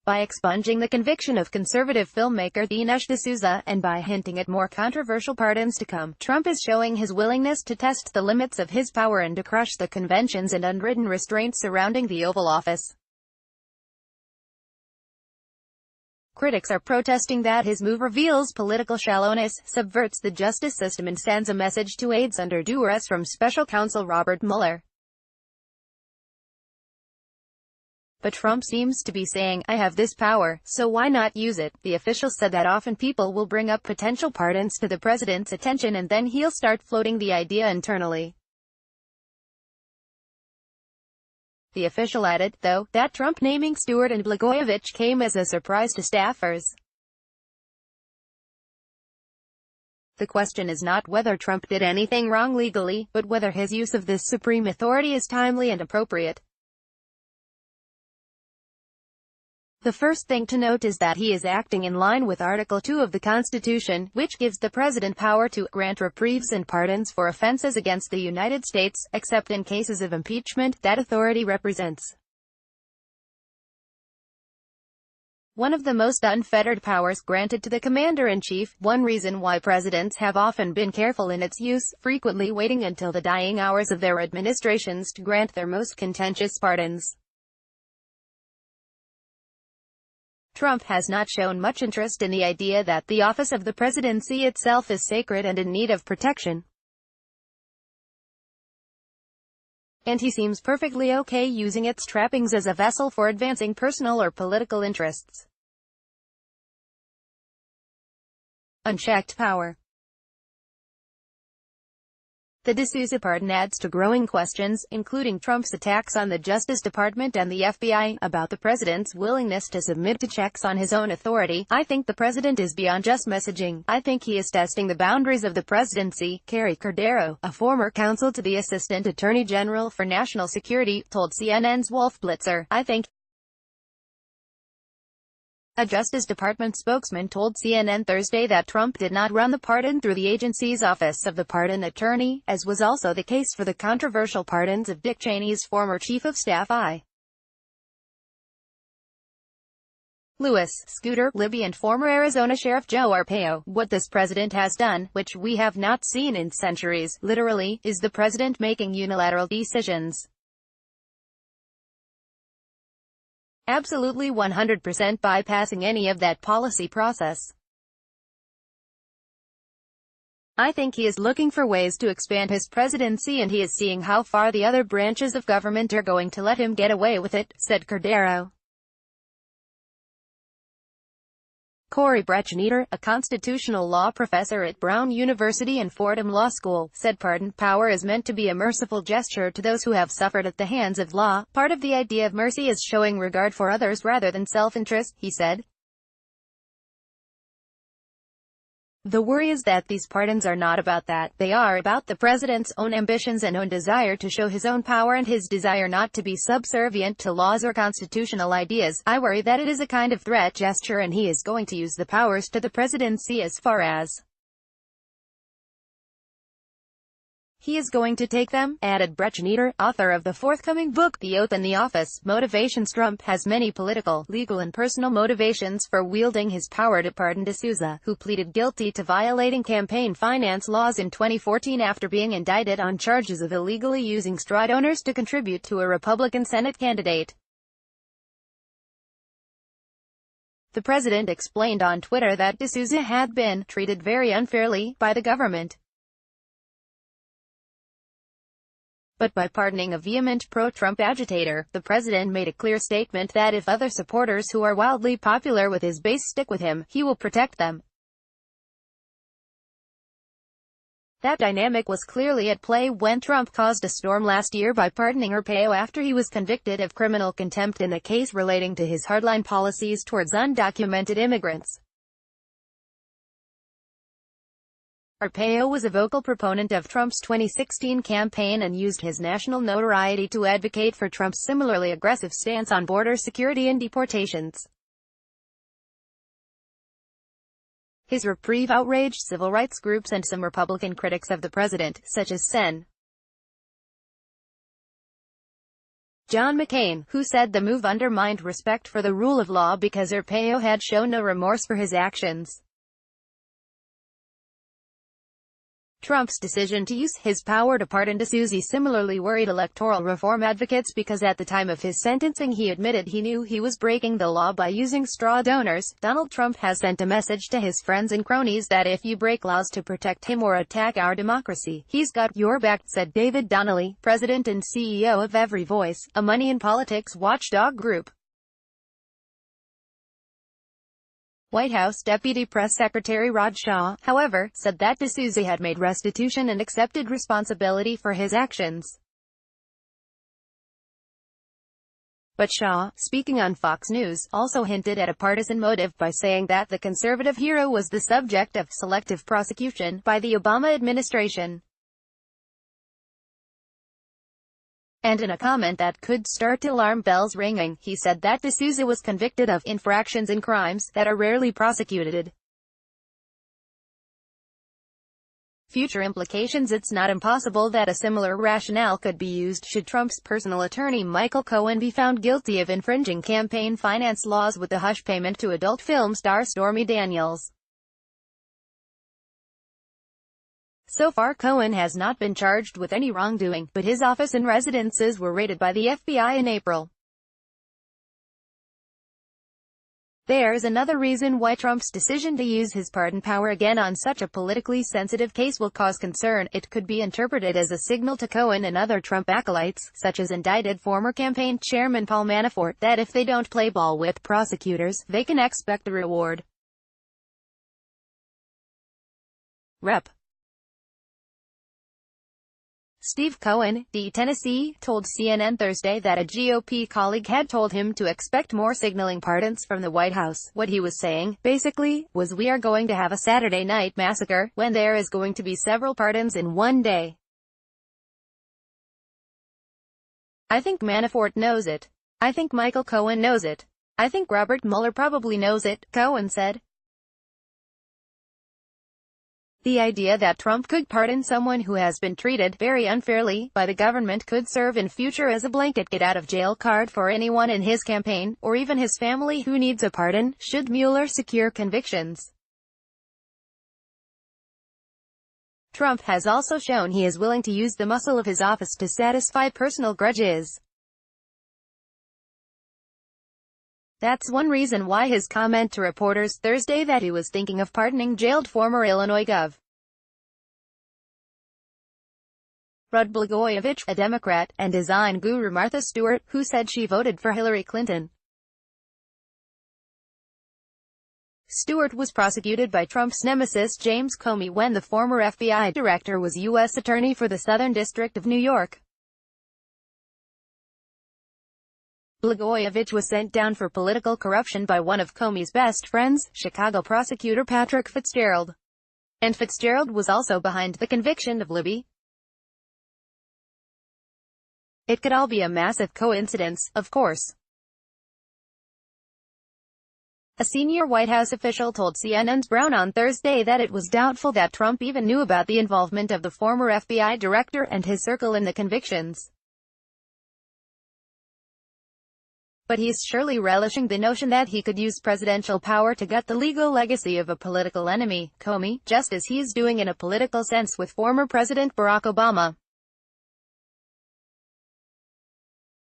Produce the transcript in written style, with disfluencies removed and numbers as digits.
By expunging the conviction of conservative filmmaker Dinesh D'Souza, and by hinting at more controversial pardons to come, Trump is showing his willingness to test the limits of his power and to crush the conventions and unwritten restraints surrounding the Oval Office. Critics are protesting that his move reveals political shallowness, subverts the justice system and sends a message to aides under duress from special counsel Robert Mueller. But Trump seems to be saying, I have this power, so why not use it? The official said that often people will bring up potential pardons to the president's attention and then he'll start floating the idea internally. The official added, though, that Trump naming Stewart and Blagojevich came as a surprise to staffers. The question is not whether Trump did anything wrong legally, but whether his use of this supreme authority is timely and appropriate. The first thing to note is that he is acting in line with Article 2 of the Constitution, which gives the president power to grant reprieves and pardons for offenses against the United States, except in cases of impeachment. That authority represents one of the most unfettered powers granted to the commander-in-chief, one reason why presidents have often been careful in its use, frequently waiting until the dying hours of their administrations to grant their most contentious pardons. Trump has not shown much interest in the idea that the office of the presidency itself is sacred and in need of protection. And he seems perfectly okay using its trappings as a vessel for advancing personal or political interests. Unchecked power. The D'Souza pardon adds to growing questions, including Trump's attacks on the Justice Department and the FBI, about the president's willingness to submit to checks on his own authority. I think the president is beyond just messaging. I think he is testing the boundaries of the presidency, Carrie Cordero, a former counsel to the Assistant Attorney General for National Security, told CNN's Wolf Blitzer. I think a Justice Department spokesman told CNN Thursday that Trump did not run the pardon through the agency's Office of the Pardon Attorney, as was also the case for the controversial pardons of Dick Cheney's former Chief of Staff I. Lewis, Scooter Libby and former Arizona Sheriff Joe Arpaio. What this president has done, which we have not seen in centuries, literally, is the president making unilateral decisions. Absolutely 100% bypassing any of that policy process. I think he is looking for ways to expand his presidency and he is seeing how far the other branches of government are going to let him get away with it, said Cordero. Corey Brecheneder, a constitutional law professor at Brown University and Fordham Law School, said pardon power is meant to be a merciful gesture to those who have suffered at the hands of law. Part of the idea of mercy is showing regard for others rather than self-interest, he said. The worry is that these pardons are not about that. They are about the president's own ambitions and own desire to show his own power and his desire not to be subservient to laws or constitutional ideas. I worry that it is a kind of threat gesture and he is going to use the powers to the presidency as far as he is going to take them, added Brecheneder, author of the forthcoming book, The Oath and the Office, Motivations. Trump has many political, legal and personal motivations for wielding his power to pardon D'Souza, who pleaded guilty to violating campaign finance laws in 2014 after being indicted on charges of illegally using straw donors to contribute to a Republican Senate candidate. The president explained on Twitter that D'Souza had been treated very unfairly by the government. But by pardoning a vehement pro-Trump agitator, the president made a clear statement that if other supporters who are wildly popular with his base stick with him, he will protect them. That dynamic was clearly at play when Trump caused a storm last year by pardoning Arpaio after he was convicted of criminal contempt in a case relating to his hardline policies towards undocumented immigrants. Arpaio was a vocal proponent of Trump's 2016 campaign and used his national notoriety to advocate for Trump's similarly aggressive stance on border security and deportations. His reprieve outraged civil rights groups and some Republican critics of the president, such as Sen. John McCain, who said the move undermined respect for the rule of law because Arpaio had shown no remorse for his actions. Trump's decision to use his power to pardon D'Souza similarly worried electoral reform advocates because at the time of his sentencing he admitted he knew he was breaking the law by using straw donors. Donald Trump has sent a message to his friends and cronies that if you break laws to protect him or attack our democracy, he's got your back, said David Donnelly, president and CEO of Every Voice, a money and politics watchdog group. White House Deputy Press Secretary Rod Shaw, however, said that D'Souza had made restitution and accepted responsibility for his actions. But Shaw, speaking on Fox News, also hinted at a partisan motive by saying that the conservative hero was the subject of selective prosecution by the Obama administration. And in a comment that could start alarm bells ringing, he said that D'Souza was convicted of infractions and crimes that are rarely prosecuted. Future implications. It's not impossible that a similar rationale could be used should Trump's personal attorney Michael Cohen be found guilty of infringing campaign finance laws with the hush payment to adult film star Stormy Daniels. So far Cohen has not been charged with any wrongdoing, but his office and residences were raided by the FBI in April. There's another reason why Trump's decision to use his pardon power again on such a politically sensitive case will cause concern. It could be interpreted as a signal to Cohen and other Trump acolytes, such as indicted former campaign chairman Paul Manafort, that if they don't play ball with prosecutors, they can expect a reward. Rep. Steve Cohen, D. Tennessee, told CNN Thursday that a GOP colleague had told him to expect more signaling pardons from the White House. What he was saying, basically, was we are going to have a Saturday night massacre, when there is going to be several pardons in one day. I think Manafort knows it. I think Michael Cohen knows it. I think Robert Mueller probably knows it, Cohen said. The idea that Trump could pardon someone who has been treated very unfairly by the government could serve in future as a blanket get-out-of-jail card for anyone in his campaign, or even his family who needs a pardon, should Mueller secure convictions. Trump has also shown he is willing to use the muscle of his office to satisfy personal grudges. That's one reason why his comment to reporters Thursday that he was thinking of pardoning jailed former Illinois Gov. Rod Blagojevich, a Democrat, and design guru Martha Stewart, who said she voted for Hillary Clinton. Stewart was prosecuted by Trump's nemesis James Comey when the former FBI director was U.S. Attorney for the Southern District of New York. Blagojevich was sent down for political corruption by one of Comey's best friends, Chicago prosecutor Patrick Fitzgerald. And Fitzgerald was also behind the conviction of Libby. It could all be a massive coincidence, of course. A senior White House official told CNN's Brown on Thursday that it was doubtful that Trump even knew about the involvement of the former FBI director and his circle in the convictions. But he's surely relishing the notion that he could use presidential power to gut the legal legacy of a political enemy, Comey, just as he's doing in a political sense with former President Barack Obama.